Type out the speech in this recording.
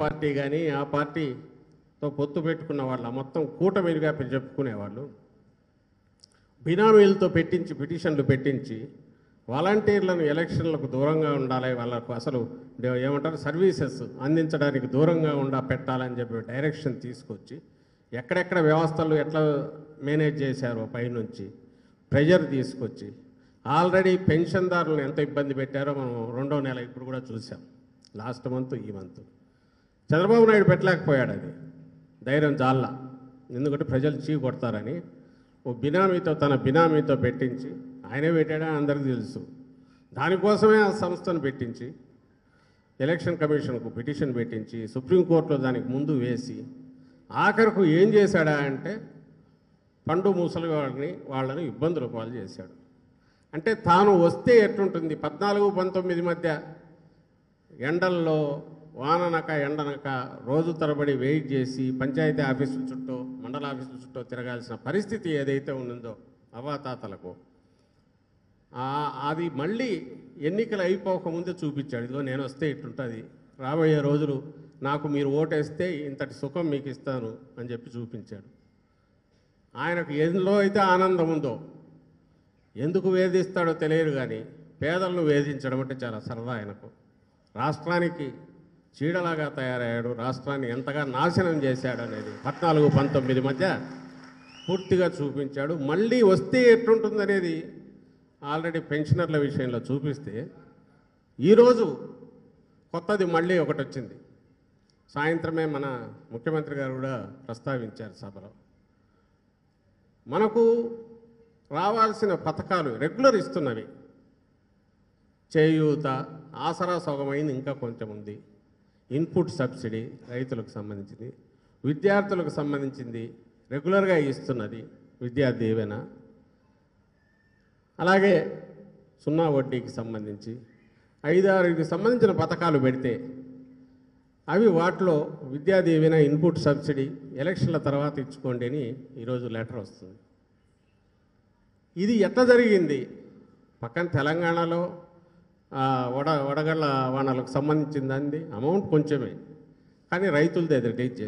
Party కానీ ఆ పార్టీతో పొత్తు పెట్టుకున్న వాళ్ళ మొత్తం కూటమిగా చెప్పుకునేవాళ్ళు బినామీలతో పెట్టించి పిటిషన్లు పెట్టించి వాలంటీర్లను ఎలక్షన్లకు దూరంగా ఉండాలి, వాళ్ళకు అసలు ఏమంటారు సర్వీసెస్ అందించడానికి దూరంగా పెట్టాలని చెప్పి డైరెక్షన్ తీసుకొచ్చి ఎక్కడెక్కడ వ్యవస్థలు ఎట్లా మేనేజ్ చేశారో పైనుంచి ప్రెజర్ తీసుకొచ్చి ఆల్రెడీ పెన్షన్దారులను ఎంత ఇబ్బంది పెట్టారో మనం రెండో నెల ఇప్పుడు కూడా చూసాం. లాస్ట్ మంత్ ఈ మంత్ చంద్రబాబు నాయుడు పెట్టలేకపోయాడు, అది ధైర్యం జాల్లా, ఎందుకంటే ప్రజలు చీ కొడతారని తన బినామీతో పెట్టించి ఆయనే పెట్టాడా అందరికీ తెలుసు. దానికోసమే ఆ సంస్థను పెట్టించి ఎలక్షన్ కమిషన్కు పిటిషన్ పెట్టించి సుప్రీంకోర్టులో దానికి ముందు వేసి ఆఖరకు ఏం చేశాడా అంటే పండు ముసలి వాళ్ళని ఇబ్బందుల పాలు చేశాడు. అంటే తాను వస్తే ఎట్లుంటుంది 14-19 మధ్య ఎండల్లో వాననక ఎండనక రోజు తరబడి వెయిట్ చేసి పంచాయతీ ఆఫీసుల చుట్టూ మండల ఆఫీసుల చుట్టూ తిరగాల్సిన పరిస్థితి ఏదైతే ఉందో అవ్వాతాతలకు, అది మళ్ళీ ఎన్నికలు అయిపోకముందే చూపించాడు. ఇదిగో నేను వస్తే ఇట్లుంటుంది, రాబోయే రోజులు నాకు మీరు ఓటేస్తే ఇంతటి సుఖం మీకు ఇస్తాను అని చెప్పి చూపించాడు. ఆయనకు ఎందులో అయితే ఆనందం ఉందో, ఎందుకు వేధిస్తాడో తెలియదు కానీ పేదలను వేధించడం అంటే చాలా సరదా ఆయనకు. రాష్ట్రానికి చీడలాగా తయారయ్యాడు, రాష్ట్రాన్ని ఎంతగా నాశనం చేశాడు అనేది 14-19 మధ్య పూర్తిగా చూపించాడు. మళ్ళీ వస్తే ఎట్లుంటుందనేది ఆల్రెడీ పెన్షనర్ల విషయంలో చూపిస్తే ఈరోజు కొత్తది మళ్ళీ ఒకటి వచ్చింది. సాయంత్రమే మన ముఖ్యమంత్రి గారు కూడా ప్రస్తావించారు సభలో. మనకు రావాల్సిన పథకాలు రెగ్యులర్ ఇస్తున్నవి, చేయూత, ఆసరా సౌకర్యమైంది, ఇంకా కొంచెం ఉంది, ఇన్పుట్ సబ్సిడీ రైతులకు సంబంధించింది, విద్యార్థులకు సంబంధించింది రెగ్యులర్గా ఇస్తున్నది విద్యా దీవెన, అలాగే 0 వడ్డీకి సంబంధించి 5-6కి సంబంధించిన పథకాలు పెడితే అవి వాటిలో విద్యా దీవెన, ఇన్పుట్ సబ్సిడీ ఎలక్షన్ల తర్వాత ఇచ్చుకోండి అని ఈరోజు లెటర్ వస్తుంది. ఇది ఎట్లా జరిగింది? పక్కన తెలంగాణలో వడగళ్ళ వానలకు సంబంధించిందండి, అమౌంట్ కొంచెమే, కానీ రైతులది అది రిలీజ్ చేసి